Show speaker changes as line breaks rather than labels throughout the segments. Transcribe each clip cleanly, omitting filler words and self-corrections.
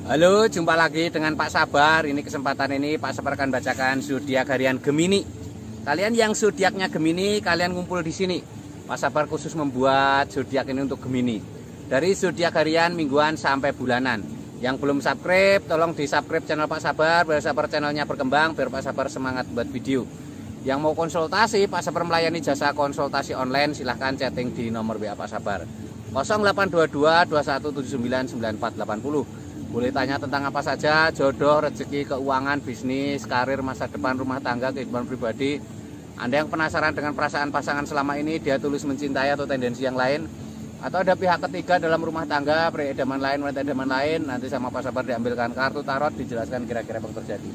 Halo, jumpa lagi dengan Pak Sabar. Ini kesempatan ini Pak Sabar akan bacakan zodiak harian Gemini. Kalian yang zodiaknya Gemini, kalian ngumpul di sini. Pak Sabar khusus membuat zodiak ini untuk Gemini. Dari zodiak harian, mingguan sampai bulanan. Yang belum subscribe, tolong di-subscribe channel Pak Sabar biar Sabar channelnya berkembang, biar Pak Sabar semangat buat video. Yang mau konsultasi, Pak Sabar melayani jasa konsultasi online, silahkan chatting di nomor WA Pak Sabar 0822 2179 9480. Boleh tanya tentang apa saja, jodoh, rezeki, keuangan, bisnis, karir, masa depan, rumah tangga, kehidupan pribadi. Anda yang penasaran dengan perasaan pasangan selama ini, dia tulus mencintai atau tendensi yang lain, atau ada pihak ketiga dalam rumah tangga, pria idaman lain, wanita idaman lain, nanti sama Pak Sabar diambilkan kartu tarot, dijelaskan kira-kira apa yang terjadi.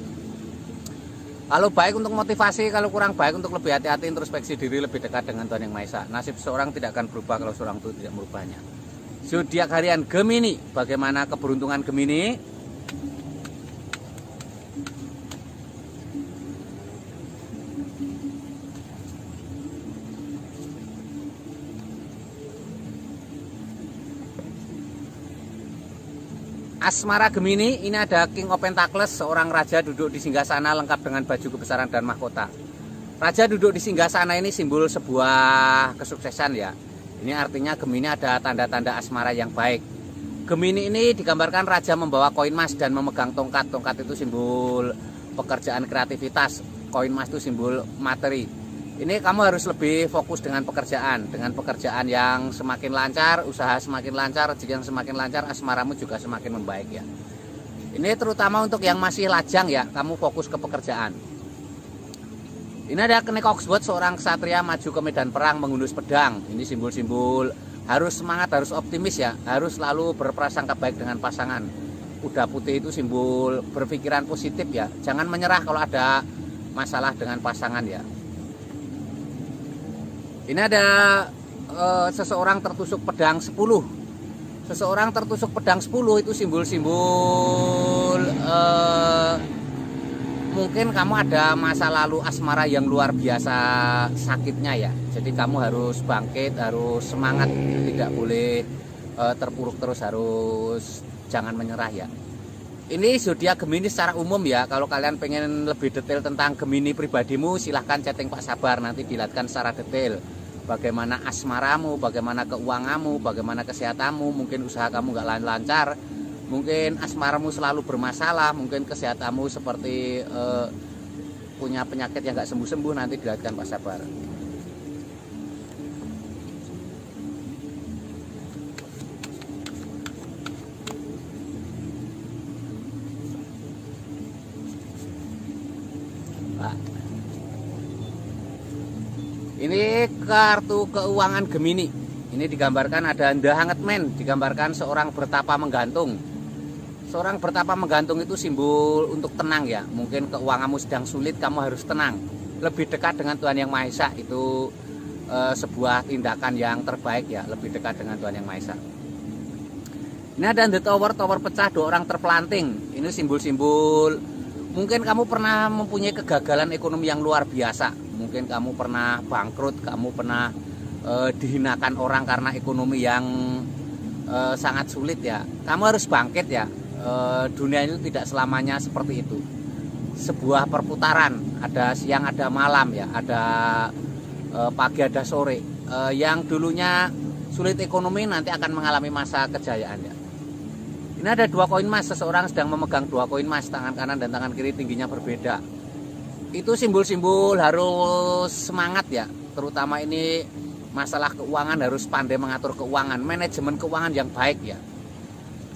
Kalau baik untuk motivasi, kalau kurang baik untuk lebih hati-hati, introspeksi diri, lebih dekat dengan Tuhan Yang Maha Esa. Nasib seorang tidak akan berubah kalau seorang itu tidak merubahnya. Zodiak harian Gemini, bagaimana keberuntungan Gemini? Asmara Gemini, ini ada King of Pentacles, seorang raja duduk di singgasana lengkap dengan baju kebesaran dan mahkota. Raja duduk di singgasana ini simbol sebuah kesuksesan ya. Ini artinya Gemini ada tanda-tanda asmara yang baik. Gemini ini digambarkan raja membawa koin emas dan memegang tongkat. Tongkat itu simbol pekerjaan kreativitas. Koin emas itu simbol materi. Ini kamu harus lebih fokus dengan pekerjaan. Dengan pekerjaan yang semakin lancar, usaha semakin lancar, rezeki yang semakin lancar, asmaramu juga semakin membaik ya. Ini terutama untuk yang masih lajang ya, kamu fokus ke pekerjaan. Ini ada kenek Oxford, seorang ksatria maju ke medan perang menghunus pedang. Ini simbol-simbol harus semangat, harus optimis ya, harus selalu berprasangka baik dengan pasangan. Kuda putih itu simbol berpikiran positif ya, jangan menyerah kalau ada masalah dengan pasangan ya. Ini ada seseorang tertusuk pedang 10. Seseorang tertusuk pedang 10 itu simbol-simbol mungkin kamu ada masa lalu asmara yang luar biasa sakitnya ya. Jadi kamu harus bangkit, harus semangat, tidak boleh terpuruk terus, harus jangan menyerah ya. Ini zodiak Gemini secara umum ya. Kalau kalian pengen lebih detail tentang Gemini pribadimu, silahkan chatting Pak Sabar, nanti dilihatkan secara detail. Bagaimana asmaramu, bagaimana keuanganmu, bagaimana kesehatanmu, mungkin usaha kamu nggak lancar, mungkin asmaramu selalu bermasalah, mungkin kesehatanmu seperti punya penyakit yang nggak sembuh-sembuh, nanti dilihatkan Pak Sabar. Pak. Ini kartu keuangan Gemini. Ini digambarkan ada The Hanged Man, digambarkan seorang bertapa menggantung. Seorang bertapa menggantung itu simbol untuk tenang ya. Mungkin keuanganmu sedang sulit, kamu harus tenang. Lebih dekat dengan Tuhan Yang Maha Esa itu sebuah tindakan yang terbaik ya. Lebih dekat dengan Tuhan Yang Maha Esa. Ini ada The Tower, tower pecah, 2 orang terpelanting. Ini simbol-simbol mungkin kamu pernah mempunyai kegagalan ekonomi yang luar biasa. Mungkin kamu pernah bangkrut, kamu pernah dihinakan orang karena ekonomi yang sangat sulit ya. Kamu harus bangkit ya. Dunia itu tidak selamanya seperti itu. Sebuah perputaran, ada siang ada malam ya, ada pagi ada sore. Yang dulunya sulit ekonomi nanti akan mengalami masa kejayaan ya. Ini ada 2 koin emas, seseorang sedang memegang 2 koin emas, tangan kanan dan tangan kiri tingginya berbeda. Itu simbol-simbol harus semangat ya, terutama ini masalah keuangan, harus pandai mengatur keuangan, manajemen keuangan yang baik ya.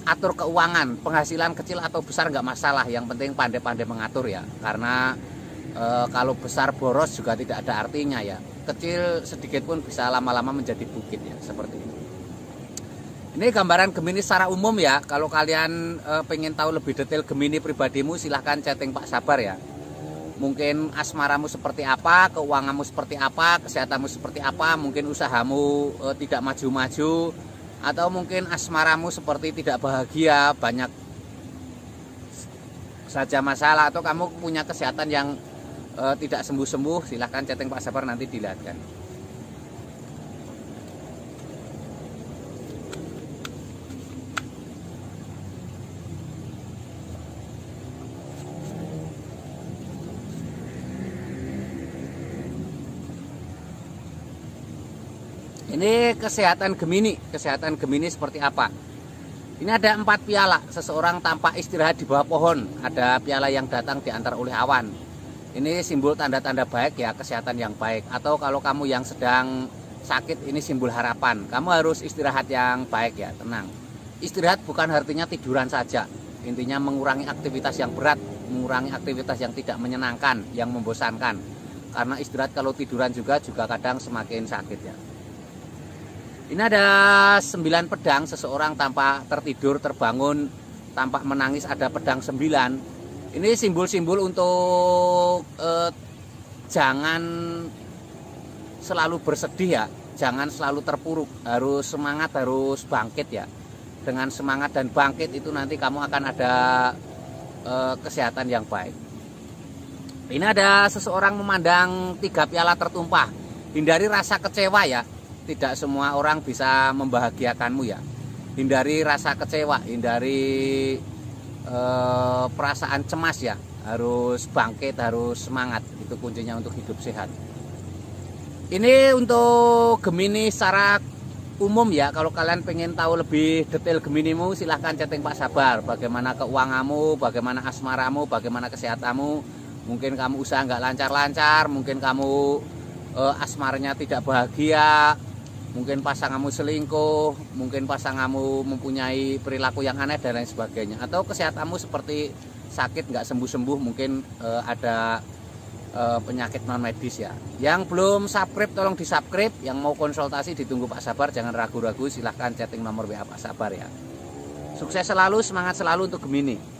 Atur keuangan, penghasilan kecil atau besar nggak masalah, yang penting pandai-pandai mengatur ya. Karena kalau besar boros juga tidak ada artinya ya. Kecil sedikit pun bisa lama-lama menjadi bukit ya, seperti itu. Ini gambaran Gemini secara umum ya. Kalau kalian pengen tahu lebih detail Gemini pribadimu, silahkan chatting Pak Sabar ya. Mungkin asmaramu seperti apa, keuanganmu seperti apa, kesehatanmu seperti apa, mungkin usahamu tidak maju-maju, atau mungkin asmaramu seperti tidak bahagia, banyak saja masalah, atau kamu punya kesehatan yang tidak sembuh-sembuh, silahkan chatting Pak Sabar, nanti dilihatkan. Ini kesehatan Gemini seperti apa? Ini ada 4 piala, seseorang tampak istirahat di bawah pohon. Ada piala yang datang diantar oleh awan. Ini simbol tanda-tanda baik ya, kesehatan yang baik. Atau kalau kamu yang sedang sakit, ini simbol harapan. Kamu harus istirahat yang baik ya, tenang. Istirahat bukan artinya tiduran saja. Intinya mengurangi aktivitas yang berat, mengurangi aktivitas yang tidak menyenangkan, yang membosankan. Karena istirahat kalau tiduran juga kadang semakin sakit ya. Ini ada 9 pedang, seseorang tampak tertidur, terbangun, tampak menangis, ada pedang 9. Ini simbol-simbol untuk jangan selalu bersedih ya, jangan selalu terpuruk, harus semangat, harus bangkit ya. Dengan semangat dan bangkit itu nanti kamu akan ada kesehatan yang baik. Ini ada seseorang memandang 3 piala tertumpah. Hindari rasa kecewa ya. Tidak semua orang bisa membahagiakanmu ya. Hindari rasa kecewa, hindari perasaan cemas ya. Harus bangkit, harus semangat. Itu kuncinya untuk hidup sehat. Ini untuk Gemini secara umum ya. Kalau kalian pengen tahu lebih detail Geminimu, silahkan chatting Pak Sabar. Bagaimana keuanganmu, bagaimana asmaramu, bagaimana kesehatanmu. Mungkin kamu usaha nggak lancar-lancar, mungkin kamu asmaranya tidak bahagia, mungkin pasanganmu selingkuh, mungkin pasanganmu mempunyai perilaku yang aneh dan lain sebagainya. Atau kesehatanmu seperti sakit nggak sembuh-sembuh, mungkin ada penyakit non medis ya. Yang belum subscribe tolong di subscribe. Yang mau konsultasi ditunggu Pak Sabar, jangan ragu-ragu, silahkan chatting nomor WA Pak Sabar ya. Sukses selalu, semangat selalu untuk Gemini.